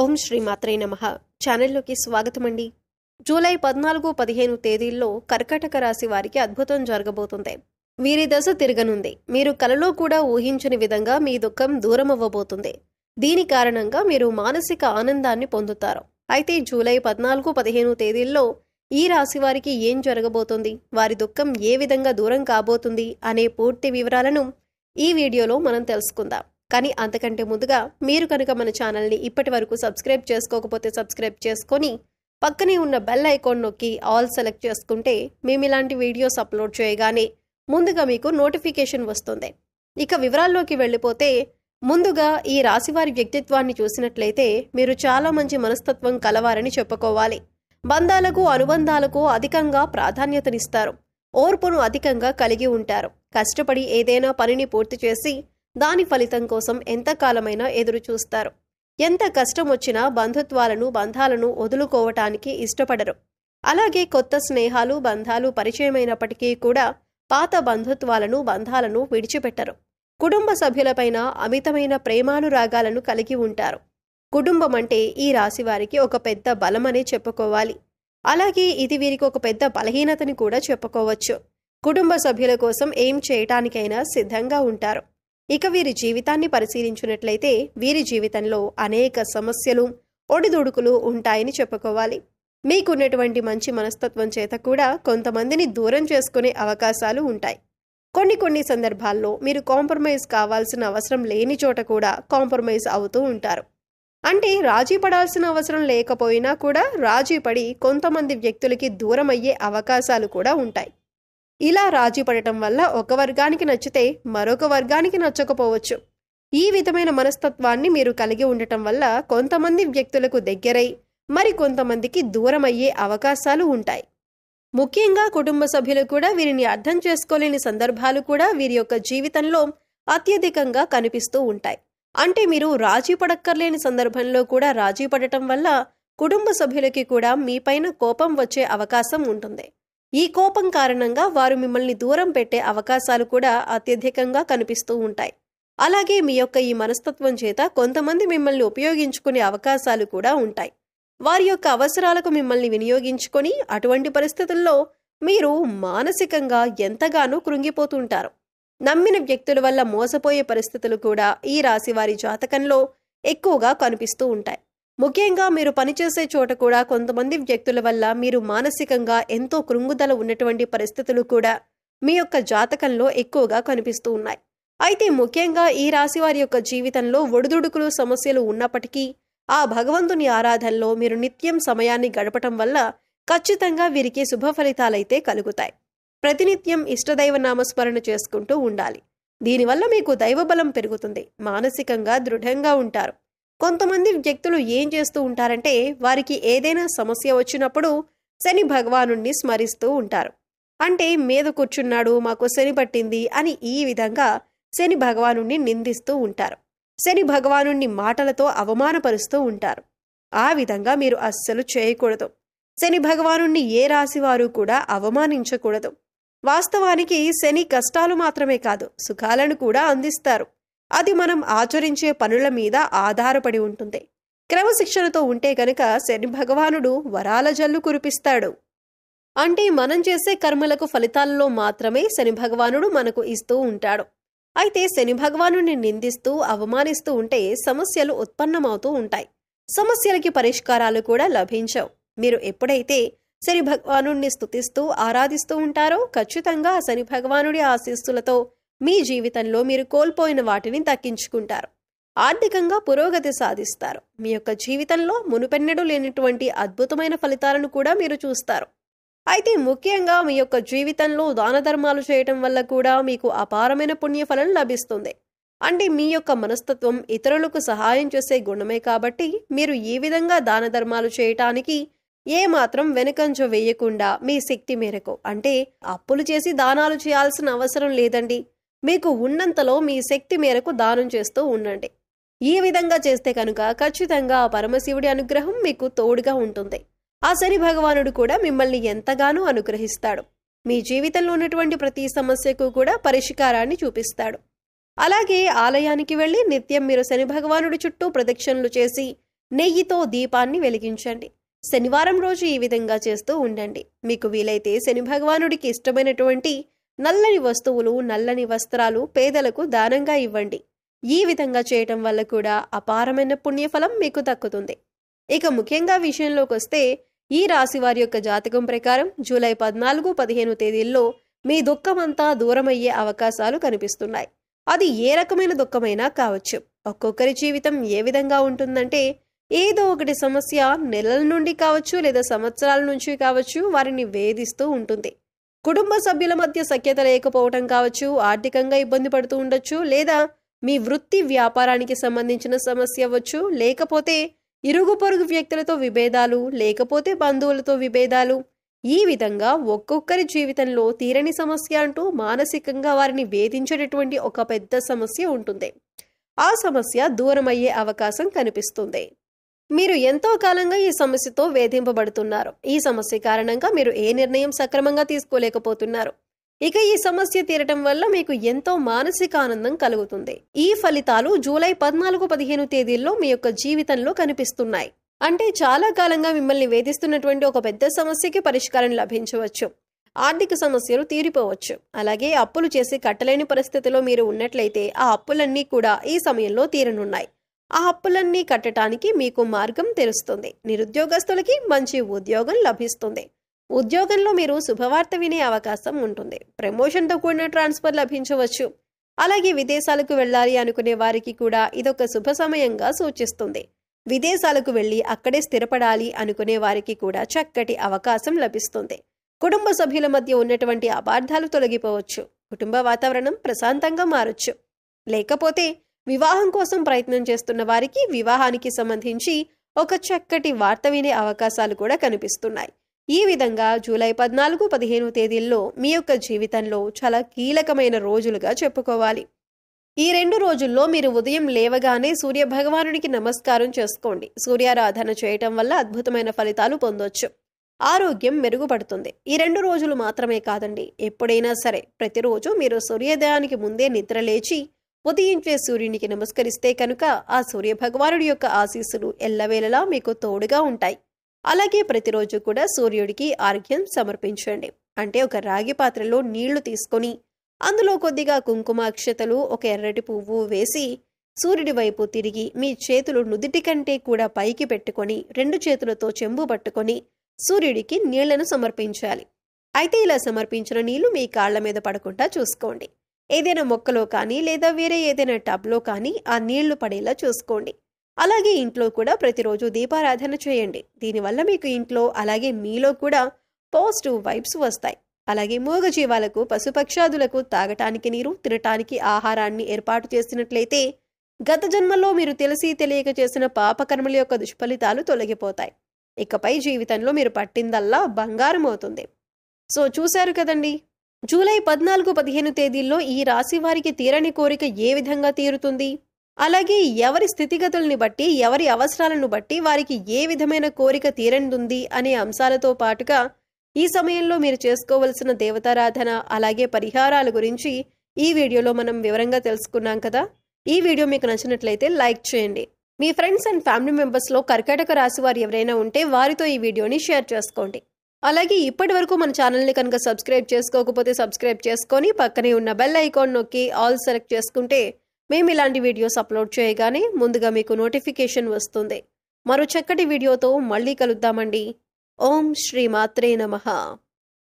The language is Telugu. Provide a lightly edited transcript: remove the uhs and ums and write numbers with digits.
ఓం శ్రీ మాత్రే నమః. ఛానల్లోకి స్వాగతమండి. జూలై 14-15 తేదీల్లో కర్కాటక రాశి వారికి అద్భుతం జరగబోతుంది. వీరి దశ తిరగనుంది. మీరు కలలో కూడా ఊహించని విధంగా మీ దుఃఖం దూరమవ్వబోతుంది. దీని కారణంగా మీరు మానసిక ఆనందాన్ని పొందుతారు. అయితే జూలై 14-15 తేదీల్లో ఈ రాశి వారికి ఏం జరగబోతుంది, వారి దుఃఖం ఏ విధంగా దూరం కాబోతుంది అనే పూర్తి వివరాలను ఈ వీడియోలో మనం తెలుసుకుందాం. కానీ అంతకంటే ముందుగా మీరు కనుక మన ఛానల్ని ఇప్పటి వరకు సబ్స్క్రైబ్ చేసుకోకపోతే సబ్స్క్రైబ్ చేసుకొని పక్కనే ఉన్న బెల్ ఐకాన్ నొక్కి ఆల్ సెలెక్ట్ చేసుకుంటే మేము ఇలాంటి వీడియోస్ అప్లోడ్ చేయగానే ముందుగా మీకు నోటిఫికేషన్ వస్తుంది. ఇక వివరాల్లోకి వెళ్ళిపోతే ముందుగా ఈ రాశివారి వ్యక్తిత్వాన్ని చూసినట్లయితే మీరు చాలా మంచి మనస్తత్వం కలవారని చెప్పుకోవాలి. బంధాలకు అనుబంధాలకు అధికంగా ప్రాధాన్యతనిస్తారు. ఓర్పును అధికంగా కలిగి ఉంటారు. కష్టపడి ఏదైనా పనిని పూర్తి చేసి దాని ఫలితం కోసం ఎంతకాలమైనా ఎదురు చూస్తారు. ఎంత కష్టం వచ్చినా బంధాలను వదులుకోవటానికి ఇష్టపడరు. అలాగే కొత్త స్నేహాలు బంధాలు పరిచయమైనప్పటికీ కూడా పాత బంధాలను విడిచిపెట్టరు. కుటుంబ సభ్యులపైన అమితమైన ప్రేమానురాగాలను కలిగి ఉంటారు. కుటుంబం అంటే ఈ రాశి వారికి ఒక పెద్ద బలమనే చెప్పుకోవాలి. అలాగే ఇది వీరికి ఒక పెద్ద బలహీనతని కూడా చెప్పుకోవచ్చు. కుటుంబ సభ్యుల కోసం ఏం చేయటానికైనా సిద్ధంగా ఉంటారు. ఇక వీరి జీవితాన్ని పరిశీలించినట్లయితే వీరి జీవితంలో అనేక సమస్యలు ఒడిదుడుకులు ఉంటాయని చెప్పుకోవాలి. మీకున్నటువంటి మంచి మనస్తత్వం చేత కూడా కొంతమందిని దూరం చేసుకునే అవకాశాలు ఉంటాయి. కొన్ని సందర్భాల్లో మీరు కాంప్రమైజ్ కావాల్సిన అవసరం లేని చోట కూడా కాంప్రమైజ్ అవుతూ ఉంటారు. అంటే రాజీ పడాల్సిన అవసరం లేకపోయినా కూడా రాజీ పడి కొంతమంది వ్యక్తులకి దూరం అయ్యే అవకాశాలు కూడా ఉంటాయి. ఇలా రాజీ పడటం వల్ల ఒక వర్గానికి నచ్చితే మరొక వర్గానికి నచ్చకపోవచ్చు. ఈ విధమైన మనస్తత్వాన్ని మీరు కలిగి ఉండటం వల్ల కొంతమంది వ్యక్తులకు దగ్గరై మరి కొంతమందికి దూరం అయ్యే అవకాశాలు ఉంటాయి. ముఖ్యంగా కుటుంబ సభ్యులు కూడా వీరిని అర్థం చేసుకోలేని సందర్భాలు కూడా వీరి యొక్క జీవితంలో అత్యధికంగా కనిపిస్తూ ఉంటాయి. అంటే మీరు రాజీ పడక్కర్లేని సందర్భంలో కూడా రాజీ పడటం వల్ల కుటుంబ సభ్యులకి కూడా మీపైన కోపం వచ్చే అవకాశం ఉంటుంది. ఈ కోపం కారణంగా వారు మిమ్మల్ని దూరం పెట్టే అవకాశాలు కూడా అత్యధికంగా కనిపిస్తూ ఉంటాయి. అలాగే మీ యొక్క ఈ మనస్తత్వం చేత కొంతమంది మిమ్మల్ని ఉపయోగించుకునే అవకాశాలు కూడా ఉంటాయి. వారి యొక్క అవసరాలకు మిమ్మల్ని వినియోగించుకొని అటువంటి పరిస్థితుల్లో మీరు మానసికంగా ఎంతగానో కృంగిపోతుంటారు. నమ్మిన వ్యక్తుల వల్ల మోసపోయే పరిస్థితులు కూడా ఈ రాశి వారి జాతకంలో ఎక్కువగా కనిపిస్తూ ఉంటాయి. ముఖ్యంగా మీరు పనిచేసే చోట కూడా కొంతమంది వ్యక్తుల వల్ల మీరు మానసికంగా ఎంతో కృంగుదల ఉన్నటువంటి పరిస్థితులు కూడా మీ యొక్క జాతకంలో ఎక్కువగా కనిపిస్తూ ఉన్నాయి. అయితే ముఖ్యంగా ఈ రాశి వారి యొక్క జీవితంలో ఒడిదుడుకులు సమస్యలు ఉన్నప్పటికీ ఆ భగవంతుని ఆరాధనలో మీరు నిత్యం సమయాన్ని గడపటం వల్ల ఖచ్చితంగా వీరికి శుభ ఫలితాలైతే కలుగుతాయి. ప్రతినిత్యం ఇష్టదైవ నామస్మరణ చేసుకుంటూ ఉండాలి. దీనివల్ల మీకు దైవబలం పెరుగుతుంది. మానసికంగా దృఢంగా ఉంటారు. కొంతమంది వ్యక్తులు ఏం చేస్తూ ఉంటారంటే వారికి ఏదైనా సమస్య వచ్చినప్పుడు శని భగవానుణ్ణి స్మరిస్తూ ఉంటారు. అంటే మీద కూర్చున్నాడు, మాకు శని పట్టింది అని ఈ విధంగా శని భగవానుణ్ణి నిందిస్తూ ఉంటారు. శని భగవానుణ్ణి మాటలతో అవమానపరుస్తూ ఉంటారు. ఆ విధంగా మీరు అస్సలు చేయకూడదు. శని భగవానుణ్ణి ఏ రాశివారు కూడా అవమానించకూడదు. వాస్తవానికి శని కష్టాలు మాత్రమే కాదు సుఖాలను కూడా అందిస్తారు. అది మనం ఆచరించే పనుల మీద ఆధారపడి ఉంటుంది. క్రమశిక్షణతో ఉంటే గనక శని భగవానుడు వరాల జల్లు కురిపిస్తాడు. అంటే మనం చేసే కర్మలకు ఫలితాలలో మాత్రమే శని భగవానుడు మనకు ఇస్తూ ఉంటాడు. అయితే శని భగవానుడిని నిందిస్తూ అవమానిస్తూ ఉంటే సమస్యలు ఉత్పన్నమవుతూ ఉంటాయి. సమస్యలకి పరిష్కారాలు కూడా లభించవు. మీరు ఎప్పుడైతే శని భగవానుడిని స్తుతిస్తూ ఆరాధిస్తూ ఉంటారో ఖచ్చితంగా శని భగవానుడి ఆశీస్సులతో మీ జీవితంలో మీరు కోల్పోయిన వాటిని దక్కించుకుంటారు. ఆర్థికంగా పురోగతి సాధిస్తారు. మీ యొక్క జీవితంలో మునుపెన్నడూ లేనటువంటి అద్భుతమైన ఫలితాలను కూడా మీరు చూస్తారు. అయితే ముఖ్యంగా మీ యొక్క జీవితంలో దాన ధర్మాలు చేయటం వల్ల కూడా మీకు అపారమైన పుణ్యఫలం లభిస్తుంది. అంటే మీ యొక్క మనస్తత్వం ఇతరులకు సహాయం చేసే గుణమే కాబట్టి మీరు ఈ విధంగా దాన ధర్మాలు చేయటానికి ఏమాత్రం వెనుకంజ వేయకుండా మీ శక్తి మేరకు, అంటే అప్పులు చేసి దానాలు చేయాల్సిన అవసరం లేదండి. మీకు ఉన్నంతలో మీ శక్తి మేరకు దానం చేస్తూ ఉండండి. ఈ విధంగా చేస్తే కనుక ఖచ్చితంగా ఆ పరమశివుడి అనుగ్రహం మీకు తోడుగా ఉంటుంది. ఆ శని భగవానుడు కూడా మిమ్మల్ని ఎంతగానో అనుగ్రహిస్తాడు. మీ జీవితంలో ఉన్నటువంటి ప్రతి సమస్యకు కూడా పరిష్కారాన్ని చూపిస్తాడు. అలాగే ఆలయానికి వెళ్లి నిత్యం మీరు శని భగవానుడి చుట్టూ ప్రదక్షిణలు చేసి నెయ్యితో దీపాన్ని వెలిగించండి. శనివారం రోజు ఈ విధంగా చేస్తూ ఉండండి. మీకు వీలైతే శని భగవానుడికి ఇష్టమైనటువంటి నల్లని వస్తువులు, నల్లని వస్త్రాలు పేదలకు దానంగా ఇవ్వండి. ఈ విధంగా చేయటం వల్ల కూడా అపారమైన పుణ్యఫలం మీకు దక్కుతుంది. ఇక ముఖ్యంగా విషయంలోకి వస్తే, ఈ రాశి వారి యొక్క జాతకం ప్రకారం జూలై 14, 15 తేదీల్లో మీ దుఃఖమంతా దూరమయ్యే అవకాశాలు కనిపిస్తున్నాయి. అది ఏ రకమైన దుఃఖమైనా కావచ్చు. ఒక్కొక్కరి జీవితం ఏ విధంగా ఉంటుందంటే, ఏదో ఒకటి సమస్య నెలల నుండి కావచ్చు లేదా సంవత్సరాల నుంచి కావచ్చు వారిని వేధిస్తూ ఉంటుంది. కుటుంబ సభ్యుల మధ్య సఖ్యత లేకపోవటం కావచ్చు, ఆర్థికంగా ఇబ్బంది పడుతూ ఉండొచ్చు, లేదా మీ వృత్తి వ్యాపారానికి సంబంధించిన సమస్య అవ్వచ్చు, లేకపోతే ఇరుగు పొరుగు వ్యక్తులతో విభేదాలు, లేకపోతే బంధువులతో విభేదాలు. ఈ విధంగా ఒక్కొక్కరి జీవితంలో తీరని సమస్య అంటూ మానసికంగా వారిని వేధించేటటువంటి ఒక పెద్ద సమస్య ఉంటుంది. ఆ సమస్య దూరమయ్యే అవకాశం కనిపిస్తుంది. మీరు ఎంతో కాలంగా ఈ సమస్యతో వేధింపబడుతున్నారు. ఈ సమస్య కారణంగా మీరు ఏ నిర్ణయం సక్రమంగా తీసుకోలేకపోతున్నారు. ఇక ఈ సమస్య తీరటం వల్ల మీకు ఎంతో మానసిక ఆనందం కలుగుతుంది. ఈ ఫలితాలు జూలై 14, 15 తేదీల్లో మీ యొక్క జీవితంలో కనిపిస్తున్నాయి. అంటే చాలా కాలంగా మిమ్మల్ని వేధిస్తున్నటువంటి ఒక పెద్ద సమస్యకి పరిష్కారం లభించవచ్చు. ఆర్థిక సమస్యలు తీరిపోవచ్చు. అలాగే అప్పులు చేసి కట్టలేని పరిస్థితిలో మీరు ఉన్నట్లయితే ఆ అప్పులన్నీ కూడా ఈ సమయంలో తీరనున్నాయి. ఆ అప్పులన్నీ కట్టడానికి మీకు మార్గం తెరుస్తుంది. నిరుద్యోగస్తులకి మంచి ఉద్యోగం లభిస్తుంది. ఉద్యోగంలో మీరు శుభవార్త వినే అవకాశం ఉంటుంది. ప్రమోషన్తో కూడిన ట్రాన్స్ఫర్ లభించవచ్చు. అలాగే విదేశాలకు వెళ్ళాలి అనుకునే వారికి కూడా ఇదొక శుభ సమయంగా సూచిస్తుంది. విదేశాలకు వెళ్ళి అక్కడే స్థిరపడాలి అనుకునే వారికి కూడా చక్కటి అవకాశం లభిస్తుంది. కుటుంబ సభ్యుల మధ్య ఉన్నటువంటి అపార్థాలు తొలగిపోవచ్చు. కుటుంబ వాతావరణం ప్రశాంతంగా మారొచ్చు. లేకపోతే వివాహం కోసం ప్రయత్నం చేస్తున్న వారికి వివాహానికి సంబంధించి ఒక చక్కటి వార్త వినే అవకాశాలు కూడా కనిపిస్తున్నాయి. ఈ విధంగా జూలై 14, 15 తేదీల్లో మీ యొక్క జీవితంలో చాలా కీలకమైన రోజులుగా చెప్పుకోవాలి. ఈ 2 రోజుల్లో మీరు ఉదయం లేవగానే సూర్య భగవానుడికి నమస్కారం చేసుకోండి. సూర్యారాధన చేయటం వల్ల అద్భుతమైన ఫలితాలు పొందొచ్చు. ఆరోగ్యం మెరుగుపడుతుంది. ఈ 2 రోజులు మాత్రమే కాదండి, ఎప్పుడైనా సరే ప్రతిరోజు మీరు సూర్యోదయానికి ముందే నిద్ర లేచి ఉదయించే సూర్యునికి నమస్కరిస్తే కనుక ఆ సూర్య భగవానుడి యొక్క ఆశీస్సులు ఎల్లవేళలా మీకు తోడుగా ఉంటాయి. అలాగే ప్రతిరోజు కూడా సూర్యుడికి ఆర్ఘ్యం సమర్పించండి. అంటే ఒక రాగి పాత్రలో నీళ్లు తీసుకొని అందులో కొద్దిగా కుంకుమ అక్షతలు, ఒక ఎర్రటి పువ్వు వేసి సూర్యుడి వైపు తిరిగి మీ చేతులు నుదిటి కంటే కూడా పైకి పెట్టుకొని 2 చేతులతో చెంబు పట్టుకొని సూర్యుడికి నీళ్లను సమర్పించాలి. అయితే ఇలా సమర్పించిన నీళ్లు మీ కాళ్ల మీద పడకుండా చూసుకోండి. ఏదైనా మొక్కలో కానీ లేదా వేరే ఏదైనా టబ్లో కానీ ఆ నీళ్లు పడేలా చూసుకోండి. అలాగే ఇంట్లో కూడా ప్రతిరోజు దీపారాధన చేయండి. దీనివల్ల మీకు ఇంట్లో అలాగే మీలో కూడా పాజిటివ్ వైబ్స్ వస్తాయి. అలాగే మూగజీవాలకు, పశుపక్షాదులకు తాగటానికి నీరు, తినటానికి ఆహారాన్ని ఏర్పాటు చేసినట్లయితే గత జన్మలో మీరు తెలిసి తెలియక చేసిన పాపకర్మల యొక్క దుష్ఫలితాలు తొలగిపోతాయి. ఇకపై జీవితంలో మీరు పట్టిందల్లా బంగారం అవుతుంది. సో చూశారు కదండి, జూలై 14, 15 తేదీల్లో ఈ రాశి వారికి తీరని కోరిక ఏ విధంగా తీరుతుంది, అలాగే ఎవరి స్థితిగతుల్ని బట్టి, ఎవరి అవసరాలను బట్టి వారికి ఏ విధమైన కోరిక తీరనుంది అనే అంశాలతో పాటుగా ఈ సమయంలో మీరు చేసుకోవలసిన దేవతారాధన అలాగే పరిహారాల గురించి ఈ వీడియోలో మనం వివరంగా తెలుసుకున్నాం కదా. ఈ వీడియో మీకు నచ్చినట్లయితే లైక్ చేయండి. మీ ఫ్రెండ్స్ అండ్ ఫ్యామిలీ మెంబర్స్లో కర్కాటక రాశి వారు ఎవరైనా ఉంటే వారితో ఈ వీడియోని షేర్ చేసుకోండి. అలాగే ఇప్పటి వరకు మన ఛానల్ని కనుక సబ్స్క్రైబ్ చేసుకోకపోతే సబ్స్క్రైబ్ చేసుకొని పక్కనే ఉన్న బెల్ ఐకాన్ నొక్కి ఆల్ సెలెక్ట్ చేసుకుంటే మేము ఇలాంటి వీడియోస్ అప్లోడ్ చేయగానే ముందుగా మీకు నోటిఫికేషన్ వస్తుంది. మరో చక్కటి వీడియోతో మళ్ళీ కలుద్దామండి. ఓం శ్రీ మాత్రే నమః.